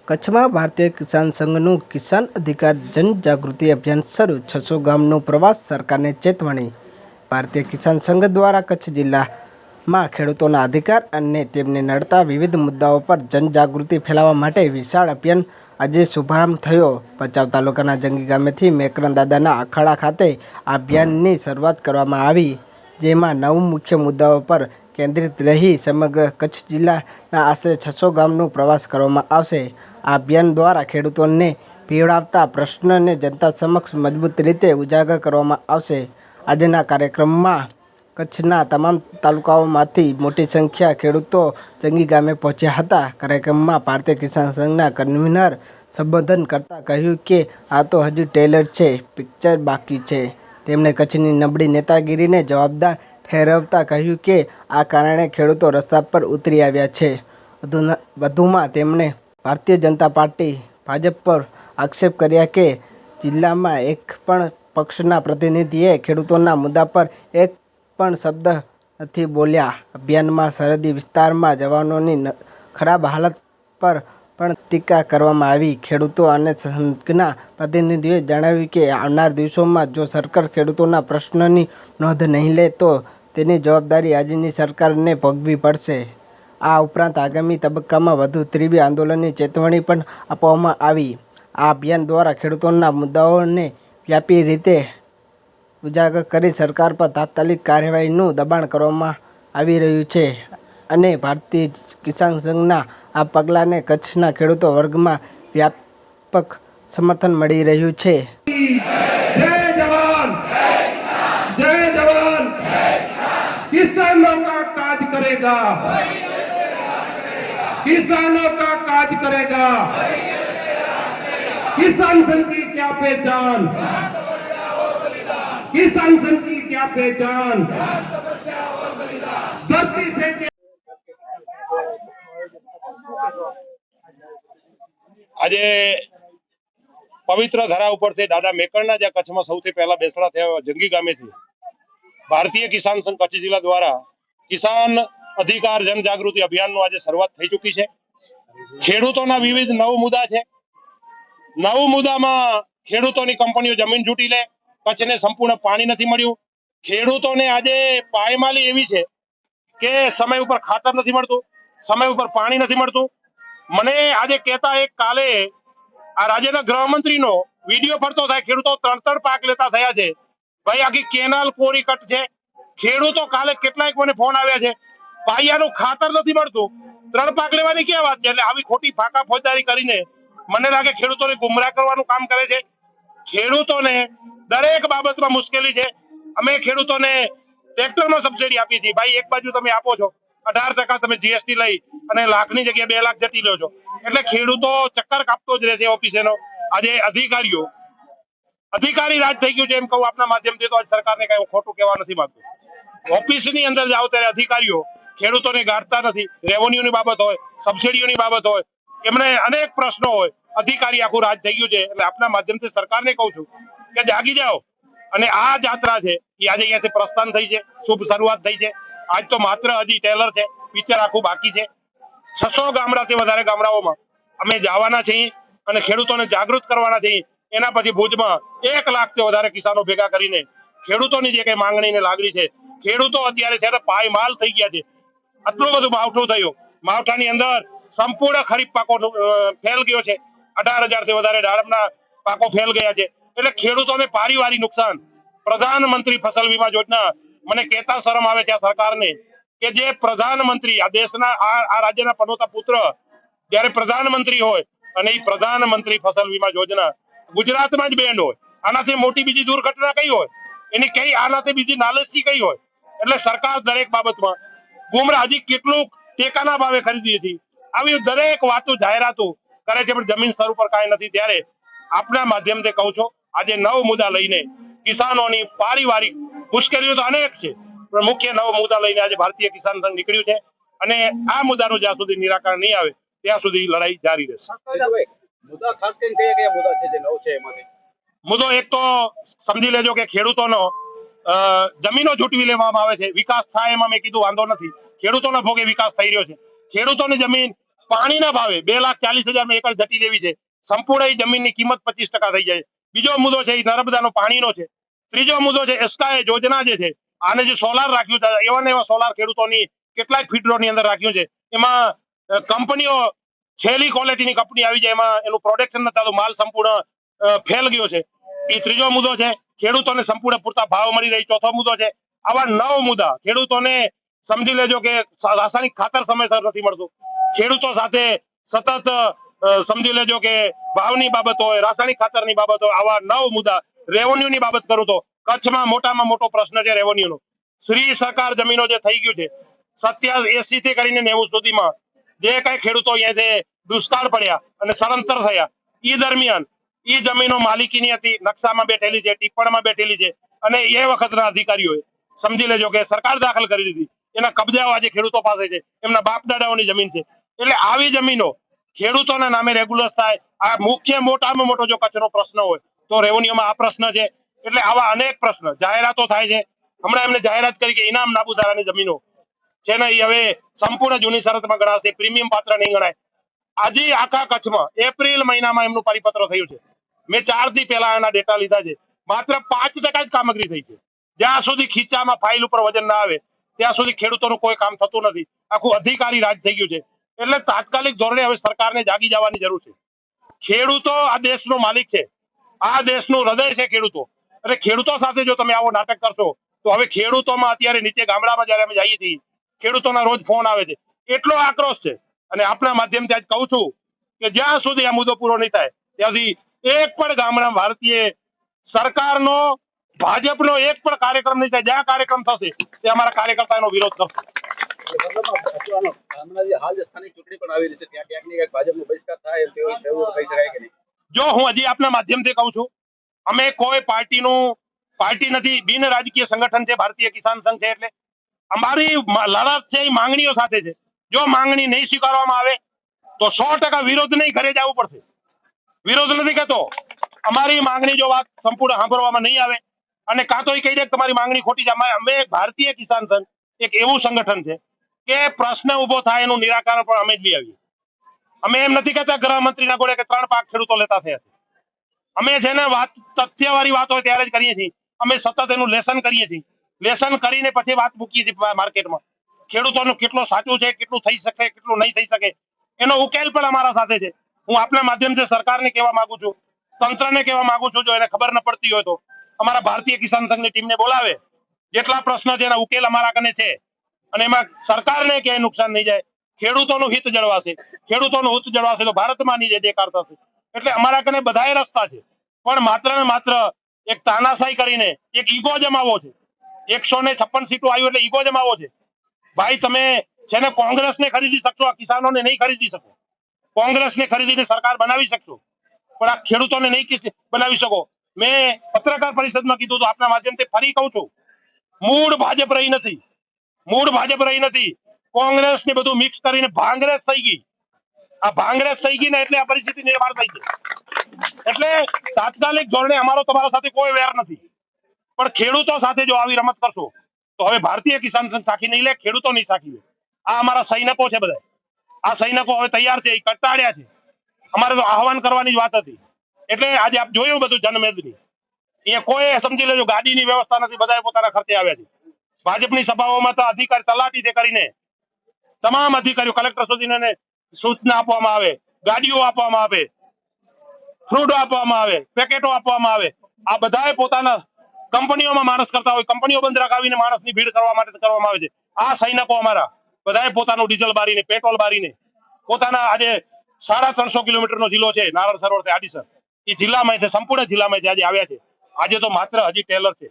કચ્છમાં ભારતીય કિસાન સંઘનું કિસાન અધિકાર જનજાગૃતિ અભિયાન શરૂ 600 ગામનો પ્રવાસ સરકારને ચેતવણી ભારતીય કિસાન સંઘ દ્વારા કચ્છ જિલ્લામાં ખેડૂતોના અધિકાર અને તેમને નડતા વિવિધ મુદ્દાઓ પર જનજાગૃતિ ફેલાવવા માટે વિશાળ અભિયાન આજે શુભારંભ થયો। ભચાઉ તાલુકાના જંગી ગામેથી મેકરન દાદાના અખાડા ખાતે આ અભિયાનની શરૂઆત કરવામાં આવી, જેમાં 9 મુખ્ય મુદ્દાઓ પર કેન્દ્રિત રહી સમગ્ર કચ્છ જિલ્લાના આશરે 600 ગામનો પ્રવાસ કરવામાં આવશે। આ અભિયાન દ્વારા ખેડૂતોને પીવડાવતા પ્રશ્નને જનતા સમક્ષ મજબૂત રીતે ઉજાગર કરવામાં આવશે। આજના કાર્યક્રમમાં કચ્છના તમામ તાલુકાઓમાંથી મોટી સંખ્યા ખેડૂતો જંગી ગામે પહોંચ્યા હતા। કાર્યક્રમમાં ભારતીય કિસાન સંઘના કન્વીનર સંબોધન કરતા કહ્યું કે આ તો હજુ ટેલર છે, પિક્ચર બાકી છે। તેમણે કચ્છની નબળી નેતાગીરીને જવાબદાર ઠેરવતા કહ્યું કે આ કારણે ખેડૂતો રસ્તા પર ઉતરી આવ્યા છે। વધુમાં તેમણે ભારતીય જનતા પાર્ટી ભાજપ પર આક્ષેપ કર્યા કે જિલ્લામાં એક પણ પક્ષના પ્રતિનિધિએ ખેડૂતોના મુદ્દા પર એક પણ શબ્દ નથી બોલ્યા। અભિયાનમાં સરહદી વિસ્તારમાં જવાનોની ખરાબ હાલત પર પણ ટીકા કરવામાં આવી। ખેડૂતો અને સંઘના પ્રતિનિધિઓએ જણાવ્યું કે આવનાર દિવસોમાં જો સરકાર ખેડૂતોના પ્રશ્નની નોંધ નહીં લે તો તેની જવાબદારી આજની સરકારને ભોગવવી પડશે। આ ઉપરાંત આગામી તબક્કામાં વધુ તીવ્ર આંદોલનની ચેતવણી પણ આપવામાં આવી। આ અભિયાન દ્વારા ખેડૂતોના મુદ્દાઓને વ્યાપી રીતે ઉજાગર કરી સરકાર પર તાત્કાલિક કાર્યવાહીનું દબાણ કરવામાં આવી રહ્યું છે અને ભારતીય કિસાન સંઘના આ પગલાંને કચ્છના ખેડૂતો વર્ગમાં વ્યાપક સમર્થન મળી રહ્યું છે। जय जवान जय जवान किसानों का काज करेगा, किसानों का काज करेगा। किसान संघ की क्या पहचान, किसान संघ की क्या पहचान। धरती से આજે પવિત્ર ધરા ઉપર છે દાદા મેકરના જ્યાં કચ્છમાં સૌથી પહેલા બેસણા થયા જંગી ગામેથી ભારતીય કિસાન સંઘ કચ્છ જિલ્લા દ્વારા કિસાન અધિકાર જનજાગૃતિ અભિયાનનો આજે શરૂઆત થઈ ચૂકી છે। ખેડૂતોના વિવિધ 9 મુદ્દા છે। 9 મુદ્દામાં ખેડૂતોની કંપનીઓ જમીન ઝૂંટી લે, કચ્છને સંપૂર્ણ પાણી નથી મળ્યું, ખેડૂતોને આજે પાયમાલી એવી છે કે સમય ઉપર ખાતર નથી મળતું, સમય ઉપર પાણી નથી મળતું। મને આજે કહેતા એક કાલે આ રાજ્યના ગૃહમંત્રીનો વિડીયો ફરતો થાય, ખેડૂતો 3 પાક લેતા થયા છે। ભાઈ આખી કેનાલ કોરી કટ છે। ખેડૂતો કાલે કેટલાક મને ફોન આવ્યા છે, પાયાનું ખાતર નથી મળતું, 3 પાક લેવાની ક્યાં વાત છે। એટલે આવી ખોટી ફાકા ફોજદારી કરીને મને લાગે ખેડૂતોને ગુમરાહ કરવાનું કામ કરે છે। ખેડૂતોને દરેક બાબતમાં મુશ્કેલી છે। અમે ખેડૂતોને ટ્રેક્ટરમાં સબસિડી આપી છે। ભાઈ એક બાજુ તમે આપો છો 18% તમે જીએસટી લઈ અને લાખની જગ્યાએ 2 લાખ જતી લો છો, એટલે ખેડૂતો ચક્કર કાપતો જ રહેશે ઓફિસેનો। આજે અધિકારી રાજ થઈ ગયું છે એમ કહું આપના માધ્યમથી, તો સરકારને કઈ ખોટું કહેવા નથી માંગતો। ઓફિસની અંદર જાઓ ત્યારે અધિકારીઓ ખેડૂતોને ગાંઠતા નથી। રેવન્યુની બાબત હોય, સબસિડીઓની બાબત હોય, એમને અનેક પ્રશ્નો હોય, અધિકારી આખું રાજ થઈ ગયું છે। એટલે આપના માધ્યમથી સરકારને કહું છું કે જાગી જાઓ। અને આ જાત્રા છે એ આજે અહીંયાથી પ્રસ્થાન થઈ છે, શુભ શરૂઆત થઈ છે। આજ તો માત્ર હજી ટેલર છે, પિક્ચર આખું બાકી છે। 600 ગામડાથી વધારે ગામડાઓમાં અમે જવાના છીએ અને ખેડૂતોને જાગૃત કરવાના છીએ। એના પછી ભુજમાં 1 લાખથી વધારે કિસાનો ભેગા કરીને ખેડૂતોની જે કઈ માંગણી ને લાગણી છે, ખેડૂતો અત્યારે છે પાયમાલ થઈ ગયા છે। આટલું બધું માવઠું થયું, માવઠાની અંદર સંપૂર્ણ ખરીફ પાકો ફેલ ગયો છે। 18,000 થી વધારે દાડમના પાકો ફેલ ગયા છે। એટલે ખેડૂતોને પારિવારિક નુકસાન। પ્રધાનમંત્રી ફસલ વીમા યોજના, મને કહેતા શરમ આવે છે આ સરકારને કે જે પ્રધાનમંત્રી આ દેશના આ રાજ્યના પનોતા પુત્ર જ્યારે પ્રધાનમંત્રી હોય અને એ પ્રધાનમંત્રી ફસલ વીમા યોજના ગુજરાતમાં જ બેન્ડ હોય, આનાથી મોટી બીજી દુર્ઘટના કઈ હોય, એની કઈ આનાથી બીજી નાલચી કઈ હોય। એટલે સરકાર દરેક બાબતમાં ગુમરાહ, હજી કેટલું ટેકાના ભાવે ખરીદી હતી, આવી દરેક વાતો જાહેરાતો કરે છે, પણ જમીન સ્તર ઉપર કાંઈ નથી। ત્યારે આપના માધ્યમથી કહું છું આજે 9 મુદ્દા લઈને કિસાનોની પારિવારિક મુશ્કેલીઓ તો અનેક છે, પણ મુખ્ય 9 મુદ્દા લઈને આજે ભારતીય કિસાન સંઘ નીકળ્યું છે અને આ મુદ્દાનું જ્યાં સુધી નિરાકરણ નહીં આવે ત્યાં સુધી લડાઈ જારી રહેશે। મુદ્દો એક તો સમજી લેજો કે ખેડૂતોનો જમીનો ઝૂંટવી લેવામાં આવે છે, વિકાસ થાય એમાં મેં કીધું વાંધો નથી, ખેડૂતોના ભોગે વિકાસ થઈ રહ્યો છે। ખેડૂતોની જમીન પાણીના ભાવે 2,40,000 એકર જટી લેવી છે, સંપૂર્ણ એ જમીનની કિંમત 25% થઈ જાય. બીજો મુદ્દો છે એ નર્મદાનો પાણીનો છે. ત્રીજો મુદ્દો છે એસ્કાએ યોજના જે છે, આને જે સોલાર રાખ્યું છે, એવા ને એવા સોલાર ખેડૂતોની કેટલાક ફીડરોની અંદર રાખ્યું છે. એમાં કંપનીઓ છેલ્લી ક્વોલિટીની કંપની આવી જાય, એમાં એનું પ્રોડક્શન નથી થતું, માલ સંપૂર્ણ ફેલ ગયો છે. એ ત્રીજો મુદ્દો છે. ખેડૂતોને સંપૂર્ણ પૂરતા ભાવ મળી રહે. ચોથો મુદ્દો છે. આવા 9 મુદ્દા. ખેડૂતોને સમજી લેજો કે રાસાયણિક ખાતર સમયસર નથી મળતું. ખેડૂતો સાથે સતત સમજી લેજો કે ભાવની બાબત હોય, રાસાયણિક ખાતરની બાબત હોય, આવા 9 મુદ્દા. રેવન્યુની બાબત કરું તો કચ્છમાં મોટામાં મોટો પ્રશ્ન છે રેવન્યુનો. શ્રી સરકાર જમીનો જે થઈ ગયું છે 87 થી કરીને 90 સુધીમાં જે કઈ ખેડૂતો અહીંયા છે દુષ્કાળ પડ્યા અને સ્થળાંતર થયા, એ દરમિયાન એ જમીનો માલિકીની હતી, નકશામાં બેઠેલી છે, ટિપ્પણમાં બેઠેલી છે, અને એ વખતના અધિકારીઓએ સમજી લેજો કે સરકાર દાખલ કરી દીધી. એના કબજાઓ આજે ખેડૂતો પાસે છે, એમના બાપ દાદાઓની જમીન છે. એટલે આવી જમીનો ખેડૂતોના નામે રેગ્યુલર થાય. આ મુખ્ય મોટામાં મોટો જો કચ્છનો પ્રશ્ન હોય તો રેવન્યુમાં આ પ્રશ્ન છે. એટલે આવા અનેક પ્રશ્ન જાહેરાતો થાય છે. હમણાં એમને જાહેરાત કરી કે ઇનામ નાબૂદારાની જમીનો છે ને એ હવે સંપૂર્ણ જૂની શરતમાં ગણાશે, પ્રીમિયમ પાત્ર નહીં ગણાય. આજે આખા કચ્છમાં એપ્રિલ મહિનામાં એમનું પરિપત્ર થયું છે. મેં 4 દી પહેલા એના ડેટા લીધા છે. માત્ર 5% જ કામગીરી થઈ છે. જ્યાં સુધી ખીચામાં ફાઇલ ઉપર વજન ના આવે ત્યાં સુધી ખેડૂતોનું કોઈ કામ થતું નથી. આખું અધિકારી રાજ થઈ ગયું છે. એટલે તાત્કાલિક ધોરણે હવે સરકારને જાગી જવાની જરૂર છે. ખેડૂતો આ દેશનો માલિક છે, આ દેશનું હૃદય છે ખેડૂતો. એટલે ખેડૂતો સાથે જો તમે આવો નાટક કરશો તો હવે ખેડૂતોમાં અત્યારે નીચે ગામડામાં જયારે અમે જઈએ છીએ, ખેડૂતોના રોજ ફોન આવે છે, એટલો આક્રોશ છે. અને આપના માધ્યમથી આજ કહું છું કે જ્યાં સુધી આ મુદ્દો પૂરો નહીં થાય ત્યાં સુધી એક પણ ગામડામાં ભારતીય સરકારનો, ભાજપનો એક પણ કાર્યક્રમ નહીં થાય. જ્યાં કાર્યક્રમ થશે તે અમારા કાર્યકર્તા એનો વિરોધ કરશે. જો હું હજી આપના માધ્યમથી કહું છું, અમે કોઈ પાર્ટી નથી, બિન રાજકીય સંગઠન છે ભારતીય કિસાન સંઘ છે. એટલે અમારી લડત છે એ માંગણીઓ સાથે છે. જો માંગણી નહીં સ્વીકારવામાં આવે તો 100% વિરોધ નહીં, ઘરે જવું પડશે. વિરોધ નથી કહેતો, અમારી માંગણી જો વાત સંપૂર્ણ સાંભળવામાં નહીં આવે અને કાં તો એ કહી દે કે તમારી માંગણી ખોટી છે. અમે ભારતીય કિસાન સંઘ એક એવું સંગઠન છે કે પ્રશ્ન ઉભો થાય એનું નિરાકરણ પણ અમે જ લઈ આવીએ. અમે એમ નથી કહેતા ગૃહમંત્રીના ગોળે કે 3 પાક ખેડૂતો લેતા થયા છે. અમે જેને વાત તથ્યવાળી વાત હોય ત્યારે જ કરીએ છીએ. અમે સતત એનું લેસન કરીએ છીએ. લેસન કરીને પછી વાત મૂકીએ છીએ માર્કેટમાં. ખેડૂતોનું કેટલું સાચું છે, કેટલું થઈ શકે, કેટલું નહીં થઈ શકે, એનો ઉકેલ પણ અમારા સાથે છે. હું આપના માધ્યમથી સરકારને કહેવા માંગુ છું, તંત્રને કહેવા માંગુ છું, જો એને ખબર ન પડતી હોય તો અમારા ભારતીય કિસાન સંઘની ટીમને બોલાવે. જેટલા પ્રશ્ન છે એના ઉકેલ અમારા કને છે અને એમાં સરકારને ક્યાંય નુકસાન નહીં જાય. ખેડૂતોનું હિત જળવાશે. ખેડૂતોનું હિત જળવાશે તો ભારતમાં જે દેકાર થશે. એટલે અમારા કને બધાય રસ્તા છે, પણ માત્ર ને માત્ર એક તાનાશાહી કરીને એક ઈગો જમાવો છે. 156 સીટો આવ્યું એટલે ઈગો જમાવો છે. ભાઈ તમે છે ને કોંગ્રેસને ખરીદી શકશો, આ કિસાનોને નહીં ખરીદી શકો. કોંગ્રેસને ખરીદીને સરકાર બનાવી શકશો પણ આ ખેડૂતોને નહીં બનાવી શકો. મેં પત્રકાર પરિષદમાં કીધું તો આપના માધ્યમથી ફરી કહું છું, મૂળ ભાજપ રહી નથી, મૂળ ભાજપ રહી નથી. કોંગ્રેસ ને બધું મિક્સ કરીને ભાંગરેજ થઈ ગઈ. આ ભાંગરેજ થઈ ગઈ ને એટલે આ પરિસ્થિતિ નિર્માણ થઈ છે. એટલે તાત્કાલિક ધોરણે અમારો તમારા સાથે કોઈ વેર નથી, પણ ખેડૂતો સાથે જો આવી રમત કરશો તો હવે ભારતીય કિસાન સંઘ સાખી નહીં લે, ખેડૂતો નહીં સાખી લે. આ અમારા સૈનિકો છે બધા. આ સૈનિકો હવે તૈયાર છે, એ કંટાળ્યા છે. અમારે તો આહવાન કરવાની જ વાત હતી. એટલે આજે આપ જોયું બધું જનમેદની, અહીંયા કોઈ સમજી લેજો ગાડીની વ્યવસ્થા નથી, બધા પોતાના ખર્ચે આવ્યા છે. ભાજપની સભાઓમાં તો અધિકારી તલાટીથી કરીને તમામ અધિકારીઓ કલેક્ટર સુધીને સૂચના આપવામાં આવે, ગાડીઓ આપવામાં આવે, ફ્રૂટ આપવામાં આવે, પેકેટો આપવામાં આવે. આ બધાએ પોતાના કંપનીઓમાં માણસ કરતા હોય, કંપનીઓ બંધ રખાવીને માણસની ભીડ કરવા માટે કરવામાં આવે છે. આ સૈનિકો અમારા બધાએ પોતાનું ડીઝલ બારીને, પેટ્રોલ બારીને, પોતાના આજે 350 કિલોમીટરનો જિલ્લો છે નારાયણ સરોવરથી આડીસર, એ જિલ્લામાં છે, સંપૂર્ણ જિલ્લામાં છે, આજે આવ્યા છે. આજે તો માત્ર હજી ટેલર છે,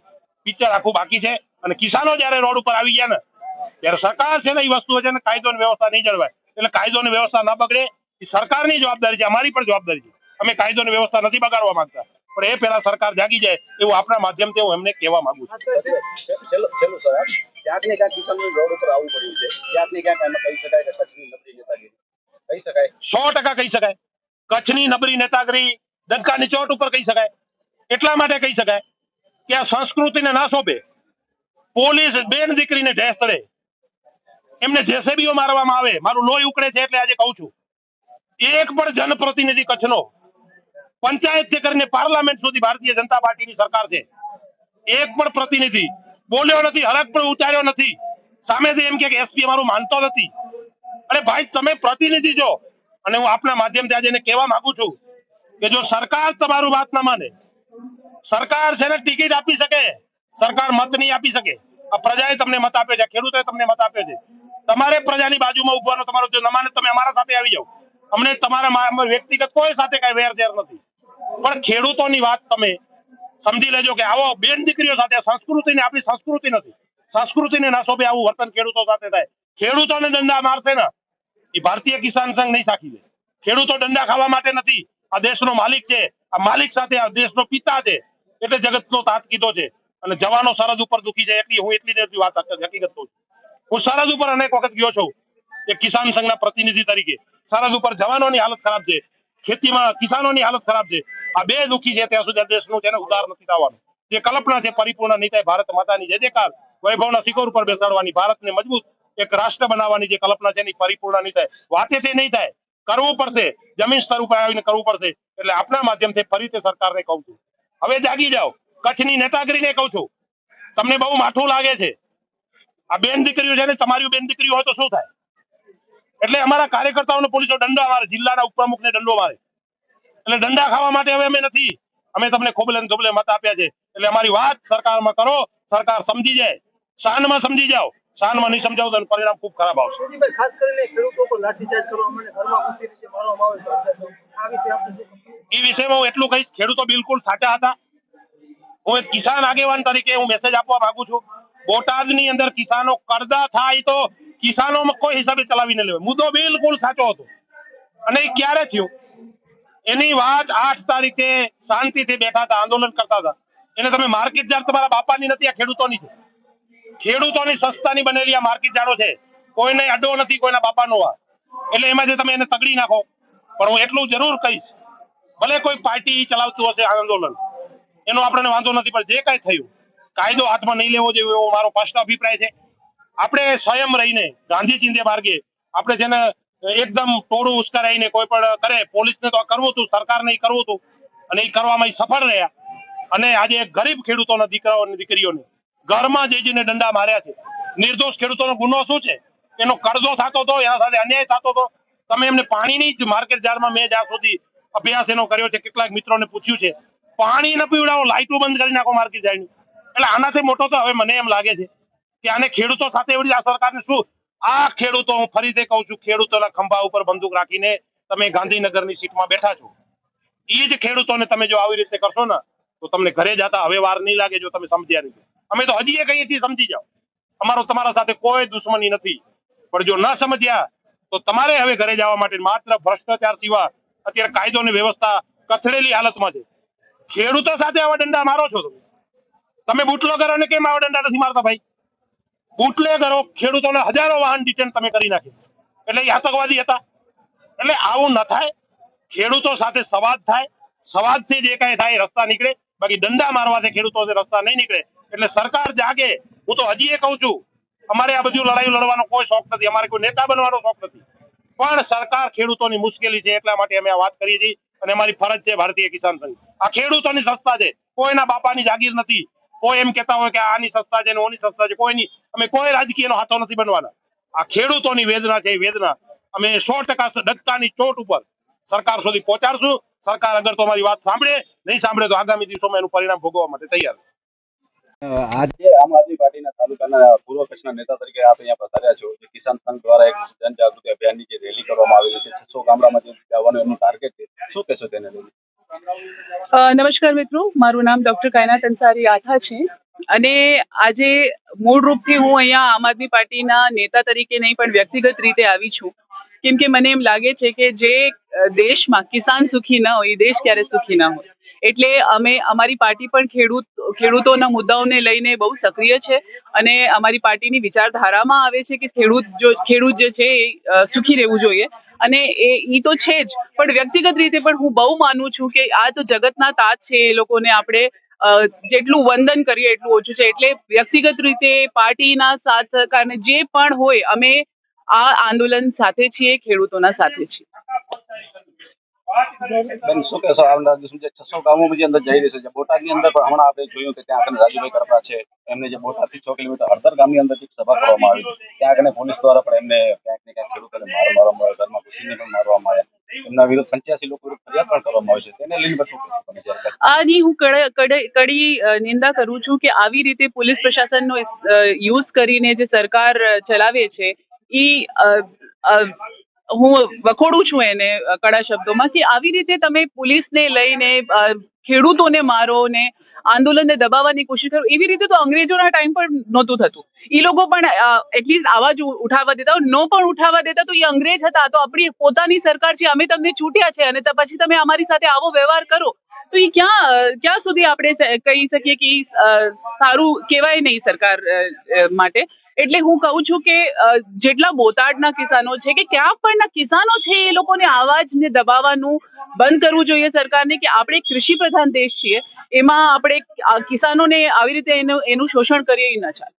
પિક્ચર આખું બાકી છે. અને કિસાનો જયારે રોડ ઉપર આવી ગયા ને ત્યારે સરકાર છે ને એ વસ્તુ છે ને કાયદો અને વ્યવસ્થા નહીં જળવાય. એટલે કાયદો અને વ્યવસ્થા ના બગડે એ સરકારની જવાબદારી છે, અમારી પણ જવાબદારી છે. અમે કાયદો અને વ્યવસ્થા નથી બગાડવા માંગતા, પણ એ પહેલા સરકાર જાગી જાય એવું આપણા માધ્યમથી હું એમને કહેવા માંગુ છું. ક્યાંક ને ક્યાંક કિસાનોને રોડ ઉપર આવવું પડ્યું છે. ક્યાંક ને ક્યાંક એમાં કહી શકાય કે કચ્છની નબળી નેતાગીરી કહી શકાય, 100% કહી શકાય. કચ્છની નબળી નેતાગીરી દંકાની ચોટ ઉપર કહી શકાય. એટલા માટે કહી શકાય કે આ સંસ્કૃતિને ના સોંપે. પોલીસ બેન દીકરીને ઢેસ ચડે, એમને જેસીબીઓ મારવામાં આવે. મારું લોહી ઉકળે છે એટલે આજે કહું છું. એક પણ જનપ્રતિનિધિ કચ્છનો પંચાયત થી કરીને પાર્લામેન્ટ સુધી ભારતીય જનતા પાર્ટીની સરકાર છે. એક પણ પ્રતિનિધિ બોલ્યો નથી, હરખ પણ ઉચ્ચાર્યો નથી. સામેથી એમ કે એસપી અમારું માનતો નથી. અરે ભાઈ, તમે પ્રતિનિધિ છો. અને હું આપના માધ્યમથી આજે એને કહેવા માંગુ છું કે જો સરકાર તમારું વાત ના માને, સરકાર છે ને ટિકિટ આપી શકે, સરકાર મત નહીં આપી શકે. આ પ્રજાએ તમને મત આપ્યો છે, ખેડૂતોએ તમને મત આપ્યો છે. તમારે પ્રજાની બાજુમાં ઉભવાનો, તમારો જો ન માને તમે અમારા સાથે આવી જાઓ. અમને તમારા વ્યક્તિગત કોઈ સાથે કઈ વેરઝેર નથી, પણ ખેડૂતોની વાત તમે સમજી લેજો કે આવો બેન દીકરીઓ સાથે સંસ્કૃતિને, આપણી સંસ્કૃતિ નથી, સંસ્કૃતિને ના શોભે આવું વર્તન ખેડૂતો સાથે થાય. ખેડૂતોને દંડા મારશે ને એ ભારતીય કિસાન સંઘ નહીં સાખી લે. ખેડૂતો દંડા ખાવા માટે નથી. આ દેશનો માલિક છે, આ માલિક સાથે આ દેશનો પિતા છે, એટલે જગતનો તાત કીધો છે. અને જવાનો સરહદ ઉપર દુખી છે એટલી હું એટલી વાત હકીકત કહું છું. હું સરહદ ઉપર અનેક વખત ગયો છું એક કિસાન સંઘના પ્રતિનિધિ તરીકે. સરહદ ઉપર જવાનોની હાલત ખરાબ છે, ખેતીમાં કિસાનોની હાલત ખરાબ છે. આ બે દુખી છે ત્યાં સુધી દેશનું તેને ઉધાર નથી થવાનું. જે કલ્પના છે પરિપૂર્ણ નહીં થાય. ભારત માતાની જય જયકાર, વૈભવના શિખર ઉપર બેસાડવાની, ભારતને મજબૂત એક રાષ્ટ્ર બનાવવાની જે કલ્પના છે એની પરિપૂર્ણ નહીં થાય. વાતે તે નહીં થાય, કરવું પડશે, જમીન સ્તર ઉપર આવીને કરવું પડશે. એટલે આપના માધ્યમથી ફરીથી સરકારને કહું છું, હવે જાગી જાઓ. કચ્છની નેતાગીરીને કહું છું, તમને બહુ માઠું લાગે છે. આ બેન દીકરીઓ છે ને, તમારી બેન દીકરીઓ હોય તો શું થાય? એટલે અમારા કાર્યકર્તાઓને પોલીસો દંડા મારે, જિલ્લાના ઉપપ્રમુખને દંડો મારે. એટલે દંડા ખાવા માટે હવે અમે નથી. અમે તમને ખોબલે ને ખોબલે મત આપ્યા છે. એટલે અમારી વાત સરકારમાં કરો, સરકાર સમજી જાય. શાનમાં સમજી જાઓ, શાનમાં નહીં સમજાવો તો પરિણામ ખૂબ ખરાબ આવશે. ખાસ કરીને ખેડૂતો પર લાઠીચાર્જ કરવામાં અને ઘરમાં ઘૂસી રીતે મારવામાં આવે છે, આ વિશે આપણે શું કહેશો? એ વિષયમાં હું એટલું કહીશ, ખેડૂતો બિલકુલ સાચા હતા. હું એક કિસાન આગેવાન તરીકે હું મેસેજ આપવા માંગુ છું. બોટાદની અંદર કિસાનો કરદા થાય તો કિસાનોમાં કોઈ હિસાબે ચલાવીને લેવાય. મુદ્દો બિલકુલ સાચો હતો. અને એ ક્યારે થયું એની વાત 8 તારીખે શાંતિથી બેઠા હતા, આંદોલન કરતા હતા. એને તમે માર્કેટ યાર્ડ તમારા બાપાની નથી, આ ખેડૂતોની છે. ખેડૂતોની સસ્તાની બનેલી આ માર્કેટ યાર્ડો છે. કોઈને અડ્ડો નથી, કોઈના બાપાનો આ. એટલે એમાં જે તમે એને તગડી નાખો. પણ હું એટલું જરૂર કહીશ, ભલે કોઈ પાર્ટી ચલાવતું હશે આંદોલન, એનો આપણને વાંધો નથી, પણ જે કાંઈ થયું કાયદો હાથમાં નહીં લેવો જોઈએ એવો મારો સ્પષ્ટ અભિપ્રાય છે. આપણે સ્વયં રહીને ગાંધી ચિંધ્ય માર્ગે આપણે જેને એકદમ ટોળું ઉશ્કેરાઈને કોઈ પણ કરે, પોલીસને તો કરવું હતું, સરકારને કરવું હતું, અને એ કરવામાં સફળ રહ્યા. અને આજે ગરીબ ખેડૂતોના દીકરાઓ અને દીકરીઓને ઘરમાં જઈને દંડા માર્યા છે. નિર્દોષ ખેડૂતોનો ગુનો શું છે? એનો કરજો થતો હતો, એના સાથે અન્યાય થતો હતો. તમે એમને પાણીની જ માર્કેટ યાર્ડમાં મેં જ્યાં સુધી અભ્યાસ એનો કર્યો છે, કેટલાક મિત્રોને પૂછ્યું છે, પાણી ન પીવડાવો, લાઇટો બંધ કરી નાખો માર્કેટ યાર્ડની. એટલે આનાથી મોટો તો હવે મને એમ લાગે છે કે આને ખેડૂતો સાથે એવડી આ સરકારને શું? આ ખેડૂતો, હું ફરીથી કહું છું, ખેડૂતોના ખંભા ઉપર બંદૂક રાખીને તમે ગાંધીનગરની સીટમાં બેઠા છો. એ જ ખેડૂતોને તમે જો આવી રીતે કરશો ને તો તમને ઘરે જતા હવે વાર નહીં લાગે જો તમે સમજ્યા નહીં. અમે તો હજી એ કહીએ છીએ, સમજી જાઓ. અમારો તમારા સાથે કોઈ દુશ્મની નથી, પણ જો ન સમજ્યા તો તમારે હવે ઘરે જવા માટે માત્ર ભ્રષ્ટાચાર સિવાય અત્યારે કાયદો અને વ્યવસ્થા કથળેલી હાલતમાં છે. ખેડૂતો સાથે આવા દંડા મારો છો તમે. તમે બુટલેગરોને કેમ આવા દંડા નથી મારતા ભાઈ? બુટલેગરો ખેડૂતોને હજારો વાહન ડિટેન તમે કરી નાખ્યું, એટલે એ આતંકવાદી હતા. એટલે આવું ન થાય. ખેડૂતો સાથે સંવાદ થાય, સંવાદથી જે કાંઈ થાય રસ્તા નીકળે. બાકી દંડા મારવાથી ખેડૂતો રસ્તા નહીં નીકળે. એટલે સરકાર જાગે. હું તો હજી એ કહું છું, અમારે આ બધું લડાઈ લડવાનો કોઈ શોખ નથી, અમારે કોઈ નેતા બનવાનો શોખ નથી, પણ સરકાર ખેડૂતોની મુશ્કેલી છે એટલા માટે અમે આ વાત કરીએ છીએ. અને અમારી ફરજ છે ભારતીય કિસાન સંઘ. આ ખેડૂતોની સંસ્થા છે, કોઈના બાપાની જાગીર નથી. કોઈ એમ કહેતા હોય કે આની સંસ્થા છે ને ઓની સંસ્થા છે, કોઈની. અમે કોઈ રાજકીયનો હાથો નથી બનવાના. આ ખેડૂતોની વેદના છે, એ વેદના અમે 100% ડગતાની ચોટ ઉપર સરકાર સુધી પહોંચાડશું. સરકાર અગર તો અમારી વાત સાંભળે, નહીં સાંભળે તો આગામી દિવસોમાં એનું પરિણામ ભોગવવા માટે તૈયાર. આજે આમ આદમી પાર્ટીના તાલુકાના પૂર્વ કચ્છના નેતા તરીકે આપ અહીંયા પધાર્યા છો. જે કિસાન સંઘ દ્વારા એક જનજાગૃતિ અભિયાનની જે રેલી કરવામાં આવેલી છે, 600 ગામડામાં જે જવાનું એમનું ટાર્ગેટ છે, શું કહેશો તેને લઈને? નમસ્કાર મિત્રો, મારું નામ ડોક્ટર કાયનાત અંસારી આથા છે. અને આજે મૂળ રૂપથી હું અહીંયા આમ આદમી પાર્ટીના નેતા તરીકે નહીં પણ વ્યક્તિગત રીતે આવી છું. કેમ કે મને એમ લાગે છે કે જે દેશમાં કિસાન સુખી ન હોય એ દેશ ક્યારે સુખી ન હોય. એટલે અમે, અમારી પાર્ટી પણ ખેડૂતોના મુદ્દાઓને લઈને બહુ સક્રિય છે. અને અમારી પાર્ટીની વિચારધારામાં આવે છે કે ખેડૂત જે છે એ સુખી રહેવું જોઈએ. અને એ તો છે જ, પણ વ્યક્તિગત રીતે પણ હું બહુ માનું છું કે આ તો જગતના તાજ છે. એ લોકોને આપણે જેટલું વંદન કરીએ એટલું ઓછું છે. એટલે વ્યક્તિગત રીતે પાર્ટીના સાથ સહકારને જે પણ હોય, અમે આ આંદોલન સાથે છીએ, ખેડૂતોના સાથે છીએ. બેન શું કહેશો આવનારા દિવસમાં જે 600 ગામોમાં જે અંદર જઈ રહ્યું છે બોટાદની અંદર પણ હમણાં આપણે જોયું કે ત્યાં આગળ રાજુભાઈ કરપડા છે એમને જે બોટાદથી 6 કિલોમીટર હળદર ગામની અંદર જે સભા કરવામાં આવી ત્યાં આગળ પોલીસ દ્વારા પણ એમને ક્યાંક ને ક્યાંક ખેડૂતોને મારવામાં આવ્યા ઘરમાં ઘૂસીને પણ મારવામાં આવ્યા એમના વિરુદ્ધ 85 લોકો વિરુદ્ધ ફરિયાદ પણ કરવામાં આવી છે તેને લઈને બધું કહેશો તમે જ્યારે આની હું કડી નિંદા કરું છું કે આવી રીતે પોલીસ પ્રશાસનનો યુઝ કરીને જે સરકાર ચલાવે છે હું વખોડું છું એને કડા શબ્દોમાં કે આવી રીતે તમે પોલીસને લઈને ખેડૂતોને મારો ને આંદોલનને દબાવવાની કોશિશ કરો એવી રીતે તો અંગ્રેજોના ટાઈમ પર નહોતું થતું. એ લોકો પણ એટલીસ્ટ આવાજ ઉઠાવવા દેતા ન પણ ઉઠાવવા દેતા તો એ અંગ્રેજ હતા. તો આપણી પોતાની સરકાર છે, અમે તમને ચૂંટ્યા છે અને પછી તમે અમારી સાથે આવો વ્યવહાર કરો તો એ ક્યાં સુધી આપણે કહી શકીએ કે સારું કહેવાય નહીં સરકાર માટે. એટલે હું કહું છું કે જેટલા બોટાદના કિસાનો છે કે ક્યાં પણના કિસાનો છે એ લોકોને આવાજને દબાવવાનું બંધ કરવું જોઈએ સરકારને કે આપણે કૃષિ પ્રધાન દેશ છીએ, એમાં આપણે કિસાનોને આવી રીતે એનું શોષણ કરીએ ન ચાલે.